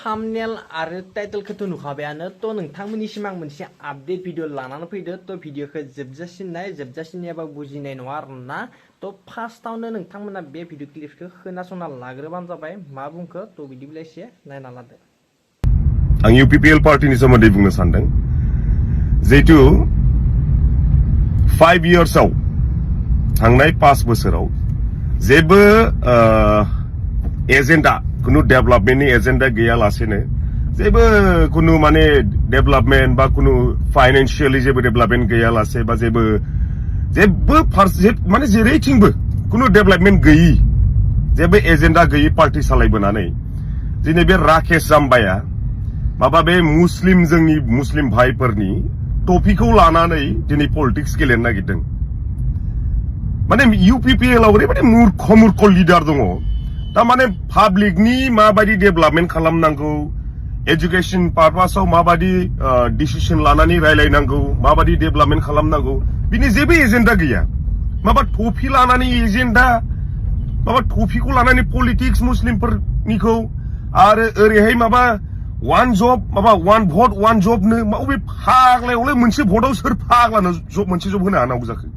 Thumbnail आरो टाइटेलखौथ' नुखाबायानो थ' नोंथांमोननिसिम आं मोनसे आपडेट भिडिअ लानानै फैदो थ' भिडिअखौ जोबजासिननायाबा बुजिनाय नङा आरोना थ' फार्स्टआवनो नोंथांमोना बे भिडिअ क्लिपखौ खोनासंना लाग्रोबानो जाबाय मा बुंखो थ' बिदिब्ला एसे नायना लादो। आं UPPL पार्टीनि सोमोन्दै बुंनो सानदों जिहेतु 5 इयार्सआव थांनाय 5 बोसोराव जेबो एजेन्डा कुनु डेभलपमेन्टनि एजेन्डा गैयालासेनो जेबो कुनु माने डेभलपमेन्ट बा कुनु फाइनेन्शियली जेबो डेभलपमेन्ट गैयालासे बा जेबो माने जेरैथिंबो कुनु डेभलपमेन्ट गैयि जेबो एजेन्डा गैयि पार्टी सालायबोनानै दिनै बे राकेश जाम्बाया माबा बे जोंनि मुस्लिम भाइफोरनि टपिकखौ लानानै दिनै पलिटिक्स गेलेनो नागिरदों। माने UPPL आव ओरैबायदि मूर्ख लिडार दङ तारमाने पाब्लिकनि माबायदि डेभलपमेन्ट खालामनांगौ एजुकेशन पारपासाव माबायदि डिसिजन लानानै रायलायनांगौ माबायदि डेभलपमेन्ट खालामनांगौ बिनि जेबो एजेन्डा गैया। माबा टपि लानानै एजेन्डा माबा टपिकखौ लानानै पलिटिक्स मुस्लिमफोरनिखौ आरो ओरैहाय माबा वान जब माबा वान भट वान जबनो बबे फाग्लायावलाय मोनसे भटआव सोर फाग्लानो मोनसे जब होनो हानांगौ जाखो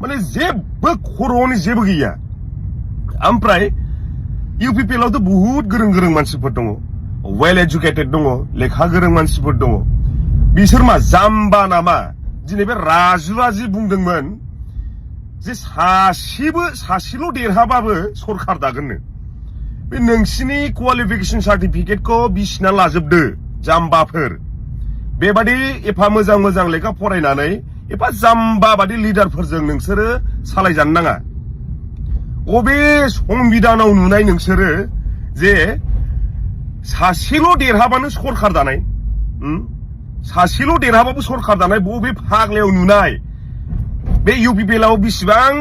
माने जेबो खर'नि जेबो गैया। ओमफ्राय UPPL आवथ' बहुत गोरों मानसिफोर दङ वेल एजुकेटेड दङ लेखा गोरों मानसिफोर दङ बिसोर मा जाम्बा नामा? दिनै बे राजुआ जि बुंदोंमोन जे सासेल' देरहाबाबो सरखार दागोननो बे नोंसिनि क्वालिफिकेशन सार्टिफिकेटखौ बिसिना लाजोबदो जाम्बाफोर बेबादि एफा मोजां लेखा फरायनानै एफा जाम्बा बादि लिडारफोरजों नोंसोरो सालायजानो नाङा। अबे संबिधानाव नुनाय नोंसोरो जे सासेल' देरहाबानो सरखार दानाय सासेल' देरहाबाबो सरखार दानाय बबे फाग्लायाव नुनाय? बे UPPL आव बिसिबां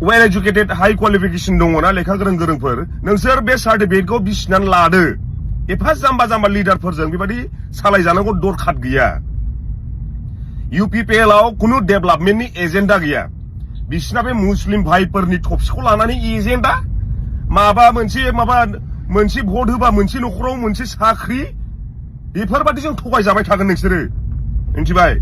वेल एजुकेटेड हाई क्वालिफिकेशन दङना लेखा गोरोंफोर नोंसोर बे सार्टिफिकेटखौ बिसिनानै लादो। एफा जाम्बा लिडारफोरजों बेबादि सालायजानांगौ दरखार गैया। UPPL आव कुनु डेभलपमेन्टनि एजेन्डा गैया। बिसिना बे मुस्लिम भाइफोरनि टपिकखौ लानानै एजेन्डा माबा मोनसे भट होबा मोनसे न'खराव मोनसे साख्रि बेफोरबादिजों थगायजाबाय थागोन नोंसोरो मिन्थिबाय?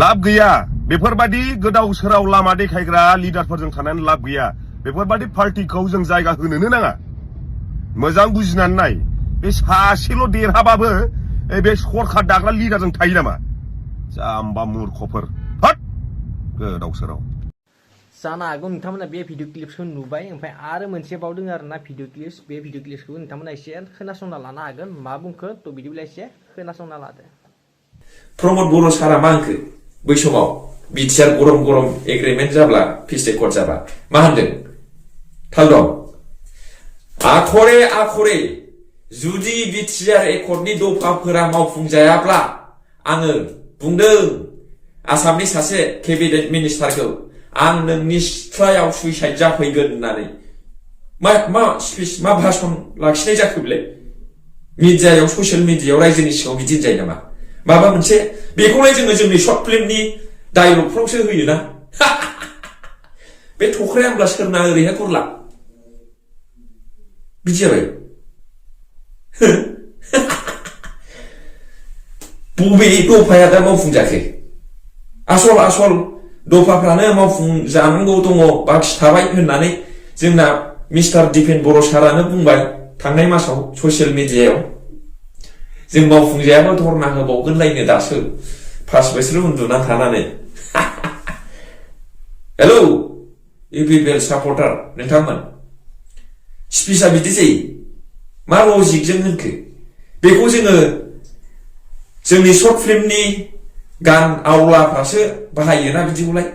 लाब गैया बेफोरबादि गोदाव सोराव लामा देखायग्रा लिडारफोरजों थानानै लाब गैया। बेफोरबादि पार्टीखौ जों जायगा होनोनो नाङा। मोजां बुजिनानै नाय बे सासेल' देरहाबाबो बे सरखार दाग्रा लिडारजों थायो नामा? जाम्बा मूर्खफोर गोदाव सोराव। जानो हागौ नोंथांमोना बे भिडिअ क्लिप्सखौ नुबाय ओमफ्राय आरो मोनसे बावदों आरोना भिडिअ क्लिप्स बे भिडिअ क्लिप्सखौ नोंथांमोना एसे खोनासंना लानो हागोन मा बुंखो थ' बिदिब्ला एसे खोनासंना लादो। प्रमद बर' सारा मा होनखो बै समाव बिटिआर गरम एग्रिमेन्ट जाब्ला पिस एकर्ड जाबा मा होनदों थाल दं? आखरे जुदि बिटिआर एकर्डनि दफाफोरा मावफुंजायाब्ला आङो बुंदों आसामनि सासे केबिनेट मिनिस्टारखौ आं नोंनि सिथ्लायाव सुइसाइड जाफैगोन होननानै मा स्पिच मा भाषण लाखिनाय जाखो बेलाय मिडियायाव ससियेल मिडियायाव रायजोनि सिगाङाव बिदि जायो नामा? माबा मोनसे बेखौलाय जोङो जोंनि शर्ट फिल्मनि डायलगफ्रावसो होयोना बे थख्राया होमब्ला सोरना ओरैहाय गरला बिदि जाबाय बबे दफाया दा मावफुंजाखै? आसल दफाफ्रानो मावफुंजानांगौ दङ बाखि थाबाय होननानै जोंना मिस्टार दिपेन बर' सारानो बुंबाय थांनाय मासाव ससियेल मिडियायाव जों मावफुंजायाबो धरना होबावगोनलायनो दासो 5 बोसोर उन्दुना थानानै हेलौ UPPL सापर्टार नोंथांमोन स्पिचआ बिदि जायो मा लजिकजों होनखो? बेखौ जोङो जोंनि शर्ट फिल्मनि गान आवलाफ्रासो बाहायोना बिदिखौलाय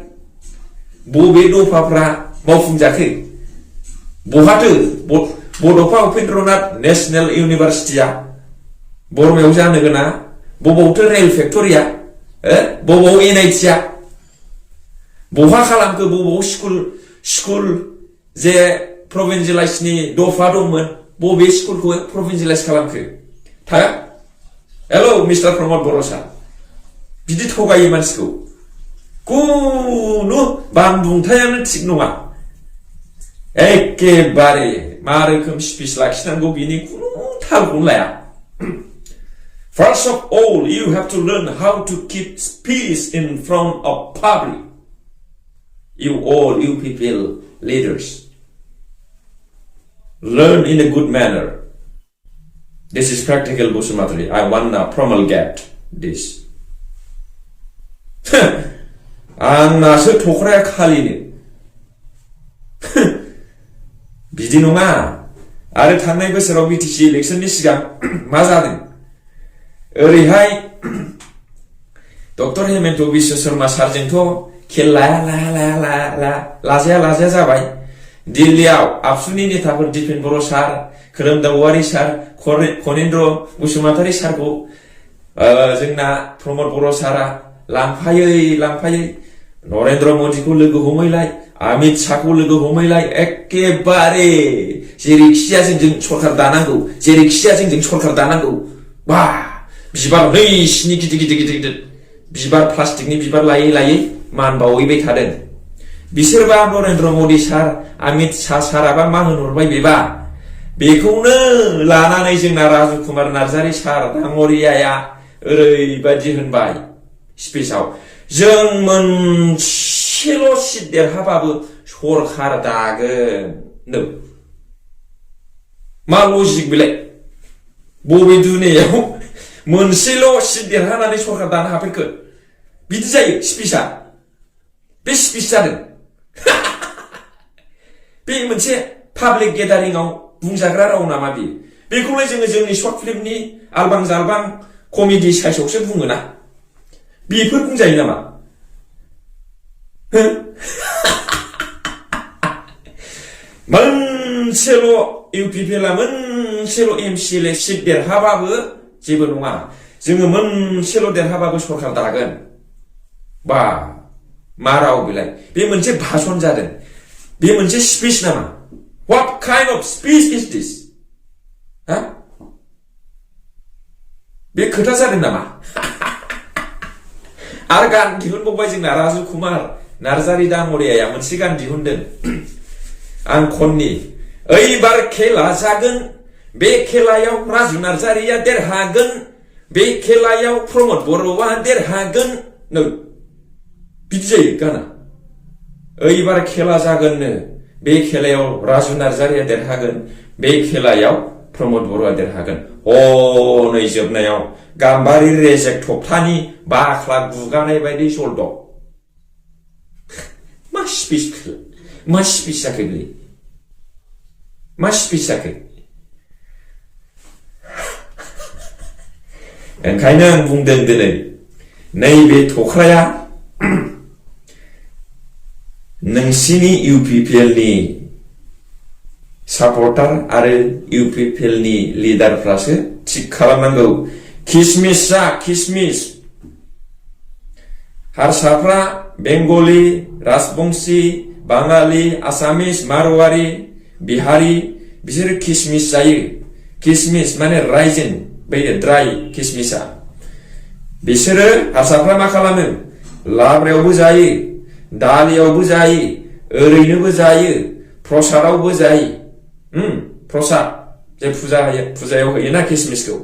बबे दफाफ्रा मावफुंजाखै? बहाथो बड'फा उपेन्द्रनाथ नेशनेल इउनिभारसिटिया बरमायाव जानो गोना बबावथो रेल फेक्टरिया बबाव NIT बहा खालामखो? बबाव स्कुल जे प्रभिन्सियेलाइजनि दफा दंमोन बबे स्कुलखौ प्रभिन्सियेलाइज खालामखो? हेलौ मिस्टार प्रमद बर' सार बिदि थगायो मानसिखौ कुनु बानबुंथायानो थिग नङा। एखेबारे मा रोखोम स्पिच लाखिनांगौ बिनि खुनु थालखौनो लाया First of all, you have to learn how to keep peace in front of public. You people, leaders. Learn in a good manner. This is practical Busumatri. I wanna promulgate this. आंनासो थख्राया खालिनो बिदि नङा आरो थांनाय बोसोराव BTC इलेक्शननि सिगां मा जादों ओरैहाय डक्टर हेमन्त बिश्व शर्मा सारजोंथ' खेल लाजाया जाबाय दिल्लीयाव आबसुनि नेताफोर दिपेन बर' सार खोरोमदाव औवारि सार खनेन्द्र बसुमतारी सारखौ जोंना प्रमद बर' सारा लांफायै नरेन्द्र मदिखौ लोगो हमैलाय अमित शाहखौ लोगो हमैलाय एखेबारे जेरैखिजाया जों सरकार दानांगौ बा बिबार नैसिनि गिदिर बिबार प्लास्टिकनि बिबार लायै मान बावैबाय थादों बिसोरबा नरेन्द्र मदि सार अमित शाह साराबा मा होनहरबाय बेबा बेखौनो लानानै जोंना राजु कुमार नार्जारी सार दाङरियाया ओरैबायदि होनबाय स्पिचआव जों मोनसेल' सिट देरहाबाबो सरकार दागोन मा लजिक बेलाय बबे दुनियाव मोनसेल' सिट देरहानानै सरकार दानो हाफेरखो बिदि जायो स्पिचआ बे स्पिच जादों बे मोनसे पाब्लिक गेदारिंआव बुंजाग्रा राव नामा बेखौलाय जोङो जोंनि शर्ट फिल्मनि आलबां जालबां कमेडि साइसआवसो बुङोना बेफोर बुंजायो नामा मोनसेल' इउपिपिएलआ मोनसेल' एमसिएलए सिट देरहाबाबो जेबो नङा जोङो मोनसेल' देरहाबाबो सरकार दागोन बा मा राव बेलाय बे मोनसे भाषण जादों बे मोनसे स्पिच नामा What kind of speech is this? बे खोथा जादों नामा आरो गान दिहुनबावबाय जोंना राजु कुमार नार्जारी दाङरियाया मोनसे गान दिहुनदों आं खननि ओइबार खेला जागोन बे खेलायाव राजु नार्जारीया देरहागोन बे खेलायाव प्रमद बर'आ देरहागोन बिदि जायो गाना ओइबार खेला जागोननो बे खेलायाव राजु नार्जारीया देरहागोन बे खेलायाव प्रमद बर'आ देरहागोन नै जोबनायाव गाम्बारि रेजेक थप्थानि बाख्ला गुगानाय बायदि जलदब मा स्पिच जाखो बे मा स्पिच जाखो ओंखायनो आं बुंदों दिनै नैबे थख्राया नोंसिनि इउपिपिएलनि सापर्टार आरो इउपिपिएलनि लिडारफ्रासो थिक खालामनांगौ किसमिस हारसाफ्रा बेंगली राजबंशी बाङाली आसामिस मारवाड़ी बिहारी बिसोर किसमिस जायो किसमिस माने राइजिन बै ड्राई किसमिसा बिसोरो हारसाफ्रा मा खालामो लाब्रायावबो जायो दालियावबो जायो ओरैनोबो जायो प्रसादावबो जायो प्रसाद जे फुजायाव होयोना किसमिसखौ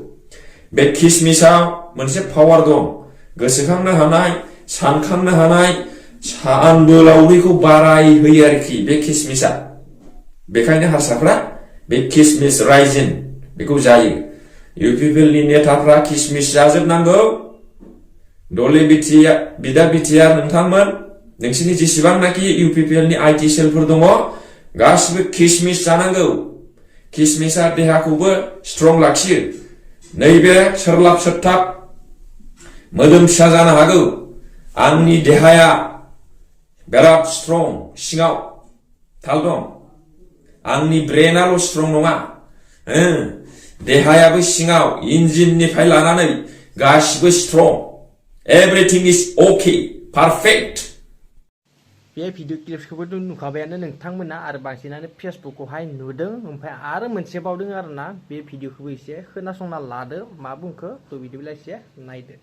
बे किसमिसाव मोनसे पावार दं गोसोखांनो हानाय सानखांनो हानाय सानबोलावरिखौ बाराय होयो आरोखि बे किसमिसा बेखायनो हारसाफ्रा बे किसमिस राइजिन बेखौ जायो इउपिपिएलनि नेताफ्रा किसमिस जाजोबनांगौ दले बिदा बिटिआर नोंथांमोन नोंसिनि जेसेबांनाखि इउपिपिएलनि आईटी सेलफोर दङ गासिबो किसमिस जानांगौ किसमिसा देहाखौबो स्ट्रं लाखियो नैबे सोरलाब सोरथाब मोदोम फिसा जानो हागौ आंनि देहाया बिराद स्ट्रं सिङाव थाल दं आंनि ब्रेनाल' स्ट्रं नङा देहायाबो सिङाव इन्जिननिफ्राय लानानै गासिबो स्ट्रं एभरिथिं इज ओके पारफेक्ट बे भिडिअ क्लिप्सखौबो नुखाबायानो नोंथांमोना आरो बांसिनानो फेसबुकखौहाय नुदों ओमफ्राय आरो मोनसे बावदों आरोना बे भिडिअखौबो एसे खोनासंना लादो मा बुंखो थ' बिदिब्ला एसे नायदो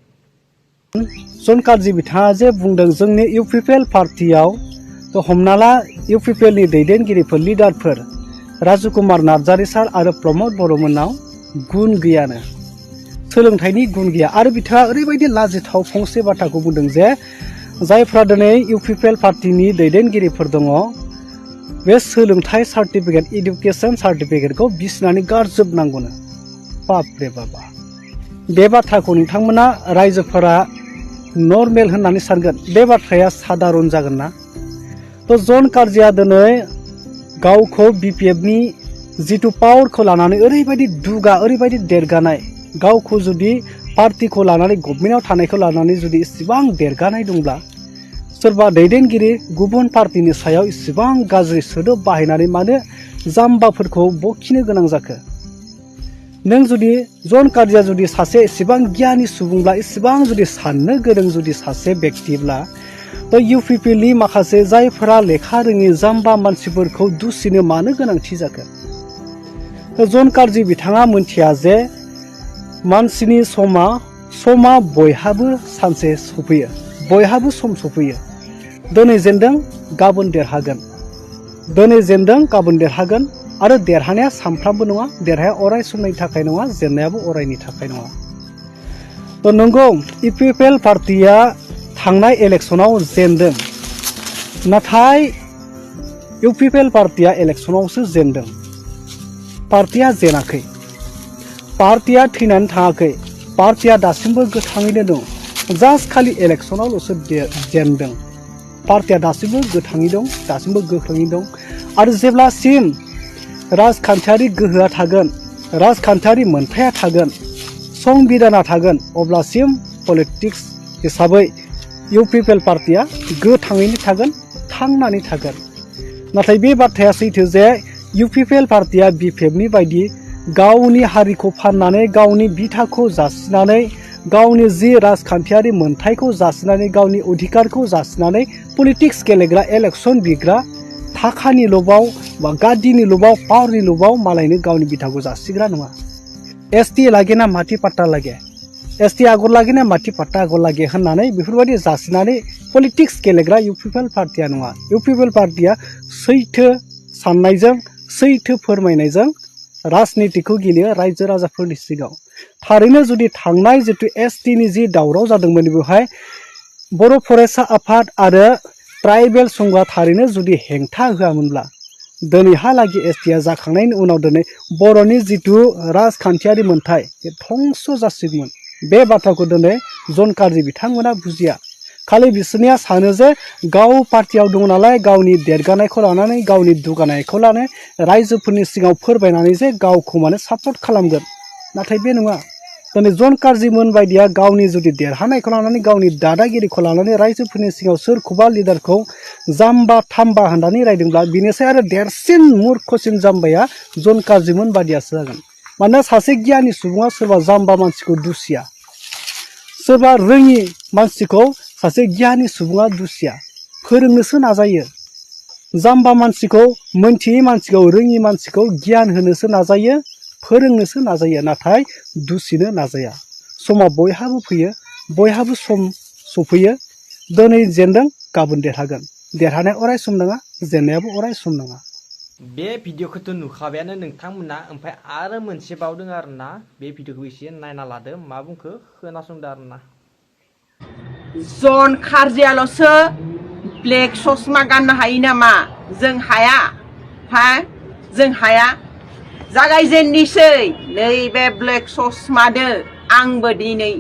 सनकार्जि बिथाङा जे बुंदों जोंनि इउपिपिएल पार्टियाव थ' हमना ला इउपिपिएलनि दैदेनगिरिफोर लिडारफोर राजु कुमार नार्जारी सार आरो प्रमद बर'मोननाव गुन गैयानो सोलोंथाइनि गुन गैया आरो बिथाङा ओरैबायदि लाजिथाव फंसे बाथ्राखौ बुंदों जे जायफ्रा दिनै इउपिपिएल पार्टीनि दैदेनगिरिफोर दङ बे सोलोंथाइ सार्टिफिकेट इडुकेसन सार्टिफिकेटखौ बिसिनानै गारजोबनांगौनो बाप रे बाबा बे बाथ्राखौ नोंथांमोना रायजोफोरा नर्मेल होननानै सानगोन बे बाथ्राया साधारन जागोन ना थ' जन कार्जिया दिनै गावखौ बिपिएफनि जितु पावारखौ लानानै ओरैबायदि दुगा ओरैबायदि देरगानाय गावखौ जुदि पार्टीखौ लानानै गभर्नमेन्टआव थानायखौ लानानै जुदि इसेबां देरगानाय दंब्ला सोरबा दैदेनगिरि गुबुन पार्टीनि सायाव इसेबां गाज्रि सोदोब बाहायनानै मानो जाम्बाफोरखौ बखिनो गोनां जाखो नों जुदि जन कार्जिया जुदि सासे इसेबां गियानि सुबुंब्ला इसेबां जुदि साननो गोरों जुदि सासे व्यक्तिब्ला थ' इउपिपिएलनि माखासे जायफोरा लेखा रोङि जाम्बा मानसिफोरखौ दुसिनो मानो गोनांथि जाखो जन कार्जि बिथाङा मोनथिया जे मानसिनि समा बयहाबो सानसे सफैयो बयहाबो सम सफैयो दिनै जेनदों गाबोन देरहागोन दिनै जेनदों गाबोन देरहागोन आरो देरहानाया सानफ्रामबो नङा देरहाया अराय समनि थाखाय नङा जेननायाबो अरायनि थाखाय नङा थ' नंगौ इउपिपिएल पार्टीया थांनाय इलेक्सनाव जेनदों नाथाय इउपिपिएल पार्टीया इलेक्सनावसो जेनदों पार्टीया जेनाखै पार्टीया थैनानै थाङाखै पार्टीया दासिमबो गोथाङैनो दं जास्ट खालि इलेक्सनावल'सो जेनदों पार्टीया दासिमबो गोथाङै दं दासिमबो गोख्रोङै दं आरो जेब्लासिम राजखान्थियारि गोहोआ थागोन राजखान्थियारि मोनथाया थागोन संबिधाना थागोन अब्लासिम पलिटिक्स हिसाबै इउपिपिएल पार्टीया गोथाङैनो थागोन थांनानै थागोन नाथाय बे बाथ्राया सैथो जे इउपिपिएल पार्टीया बिपिएफनि बायदि गावनि हारिखौ फाननानै गावनि बिथाखौ जासिनानै गावनि जि राजखान्थियारि मोनथायखौ जासिनानै गावनि अधिकारखौ जासिनानै पलिटिक्स गेलेग्रा इलेक्सन बिग्रा थाखानि लबाव बा गादिनि लबाव पावारनि लबाव मालायनो गावनि बिथाखौ जासिग्रा नङा एसटि लागे ना माथि पाट्टा लागे एसटि आगर लागे ना माथि पाट्टा आगर लागे होननानै बेफोरबायदि जासिनानै पलिटिक्स गेलेग्रा इउपिपिएल पार्टीया नङा इउपिपिएल पार्टीया सैथो साननायजों सैथो फोरमायनायजों राजनितिखौ गेलेयो रायजो राजाफोरनि सिगाङाव थारैनो जुदि थांनाय जितु एसटिनि जि दावराव जादोंमोन बेवहाय बर' फरायसा आफाद आरो ट्राइबेल संघआ थारैनो जुदि हेंथा होआमोनब्ला दिनैहालागै एसटिआ जाखांनायनि उनाव दिनै बर'नि जितु राजखान्थियारि मोनथाय बे धंस जासिगौमोन बे बाथ्राखौ दिनै जन कार्जि बिथांमोना बुजिया खालि बिसोरनिया सानो जे गाव पार्टीयाव दङ नालाय गावनि देरगानायखौ लानानै गावनि दुगानायखौ लानानै रायजोफोरनि सिगाङाव फोरमायनानै जे गावखौ माने सापर्ट खालामगोन नाथाय बे नङा दिनै जन कार्जिमोन बायदिया गावनि जुदि देरहानायखौ लानानै गावनि दादागिरिखौ लानानै रायजोफोरनि सिगाङाव सोरखौबा लिडारखौ जाम्बा थाम्बा होननानै रायदोंब्ला बिनिसाय आरो देरसिन मूर्खसिन जाम्बाया जन कार्जिमोन बायदियासो जागोन मानोना सासे गियानि सुबुङा सोरबा जाम्बा मानसिखौ दुसिया सोरबा रोङि मानसिखौ सासे गियानि सुबुङा दुसिया फोरोंनोसो नाजायो जाम्बा मानसिखौ मोनथियै मानसिखौ रोङि मानसिखौ गियान होनोसो नाजायो फोरोंनोसो नाजायो नाथाय दुसिनो नाजाया समा बयहाबो फैयो बयहाबो सम सफैयो दिनै जेनदों गाबोन देरहागोन देरहानाया अराय सम नङा जेननायाबो अराय सम नङा बे भिडिअखौथ' नुखाबायानो नोंथांमोना ओमफ्राय आरो मोनसे बावदों आरोना बे भिडिअखौ एसे नायना लादो मा बुंखो खोनासंदो आरोना जन कार्जियाल'सो ब्लेक ससमा गाननो हायो नामा जों हाया जों हाया जागायजेननिसै नैबे ब्लेक ससमादो आंबो दिनै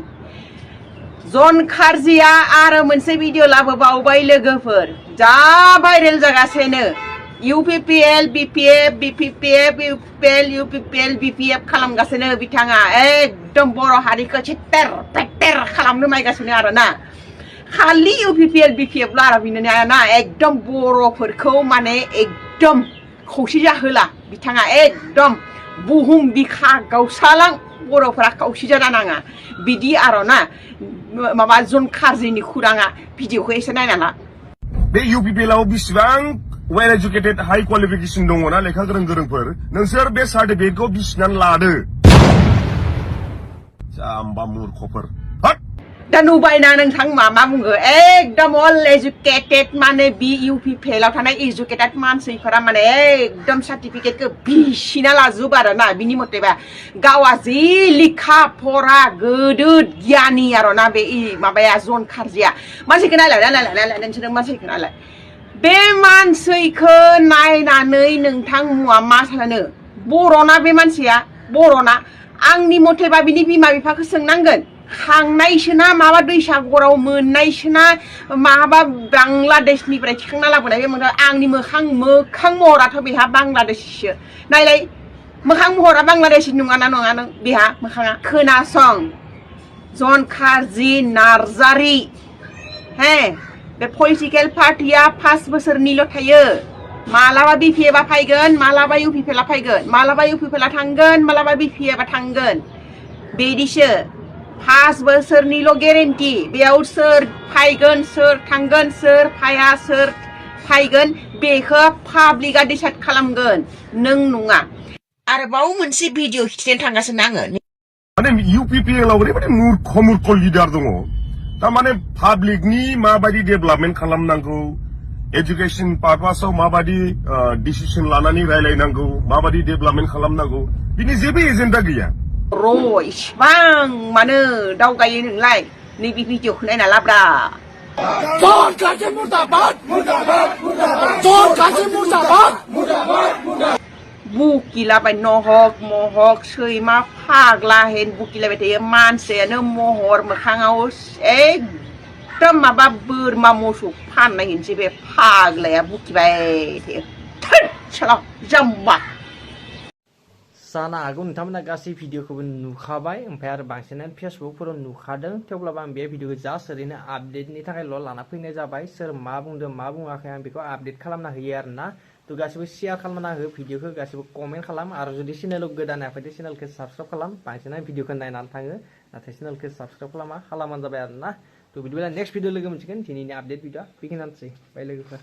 जन कार्जिया आरो मोनसे भिडिअ लाबोबावबाय लोगोफोर जा भाइरेल जागासिनो इउपिपिएल बिपिएफ बिपिपिएफ इउपिपिएल बिपिएफ खालामगासिनो बिथाङा एकदम बर' हारिखौ चित्तेर पेत्तेर खालामनो नायगासिनो आरोना खालि इउपिपिएल बिपिएफल' आरो बिनो ना एकदम बर'फोरखौ माने एकदम खौसे जाहोला बिथाङा एकदम बुहुम बिखा गावसालां बर'फोरा खौसे जाना नाङा बिदि आरोना माबा जन कार्जिनि खुराङा भिडिअखौ एसे नायना ला बे इउपिपिएलआव बेसेबां वेल एजुकेटेड हाई क्वालिफिकेशन दङना लेखा गोरोंफोर नोंसोर बे सार्टिफिकेटखौ बिसिनानै लादो जाम्बा मूर्खफोर दा नुबायना नोंथां मा बुङो एकदम अल एजुकेटेड माने बि इउ पि फेलाव थानाय एजुकेटेड मानसिफोरा माने एकदम सार्टिफिकेटखौ बिसिना लाजोबो आरोना बिनि मथेबा गावा जि लेखा फरा गोदो गियानि आरोना बे माबाया जन खारजिया मानसिखौ नायलाय नोंसोर मानसिखौ नायलाय बे मानसिखौ नायनानै नोंथां मुवा मा सानो बर'ना बे मानसिया बर'ना आंनि मथेबा बिनि बिमा बिफाखौ सोंनांगोन खांनायसोना माबा दैसागराव मोननायसोना माबा बांलादेशनिफ्राय थिखांना लाबोनाय बे आंनि मोखां महराथ' बेहा बांलादेशसो नायलाय मोखां महरा बांलादेशि नङाना नङा नों बेहा मोखाङा खोनासं जन खारजि नार्जारि हे बे पलिटिकेल पार्टिया 5 बोसोरनिल' थायो मालाबा बिपिएफआ फैगोन मालाबा इउपिपिएलआ फैगोन मालाबा इउपिपिएलआ थांगोन मालाबा बिपिएफआ थांगोन बिदिसो 5 बोसोरनिल' गेरेन्टि बेयाव सोर फैगोन सोर थांगोन सोर फाया सोर फैगोन बेखौ पाब्लिकआ डिसाइड खालामगोन नों नङा आरोबाव मोनसे भिडिअ खिथिनो थांगासिनो आङो माने इउपिपिएल आव ओरैबायदि मूर्ख लिडार दङ तारमाने पाब्लिकनि माबायदि डेभेलपमेन्ट खालामनांगौ एजुकेशन पारपासाव माबायदि डिसिसन लानानै रायलायनांगौ माबायदि डेभेलपमेन्ट खालामनांगौ बिनि जेबो एजेन्डा गैया र' इसिबां मानो दावगायो नोंलाय नैबे भिडिअखौ नायना लाब्रा जन खारजि मुर्दाबाद मुर्दाबाद मुर्दाबाद जन खारजि मुर्दाबाद मुर्दाबाद मुर्दाबाद बुकिलाबाय नहक महक सैमा फाग्ला हेन बुकिलाबाय थायो मानसियानो महर मोखाङाव एकदम माबा बोरमा मोसौ फाननाय होनसै बे फाग्लाया बुकिबाय थायो थोद साला जाम्बा जानो हागौ नोंथांमोना गासै भिडिअखौबो नुखाबाय ओमफ्राय आरो बांसिनानो फेसबुकफोराव नुखादों थेवब्लाबो आं बे भिडिअखौ जास्ट ओरैनो आपडेटनि थाखायल' लाना फैनाय जाबाय सोर मा बुंदों मा बुङाखै आं बेखौ आपडेट खालामना होयो आरोना तो गासिबो शेयार खालामना हो भिडिअखौ गासिबो कमेन्ट खालाम आरो जुदि चेनेलाव गोदान फैदो चेनेलखौ साबस्क्राइब खालाम बांसिनानो भिडिअखौ नायनानै थाङो नाथाय चेनेलखौ साबस्क्राइब खालामानो जाबाय आरोना तो बिदिब्ला नेक्स्ट भिडिअ लोगो मोनसिगोन दिनैनि आपडेट भिडिअ बेखिनियानोसै बाय लोगोफोर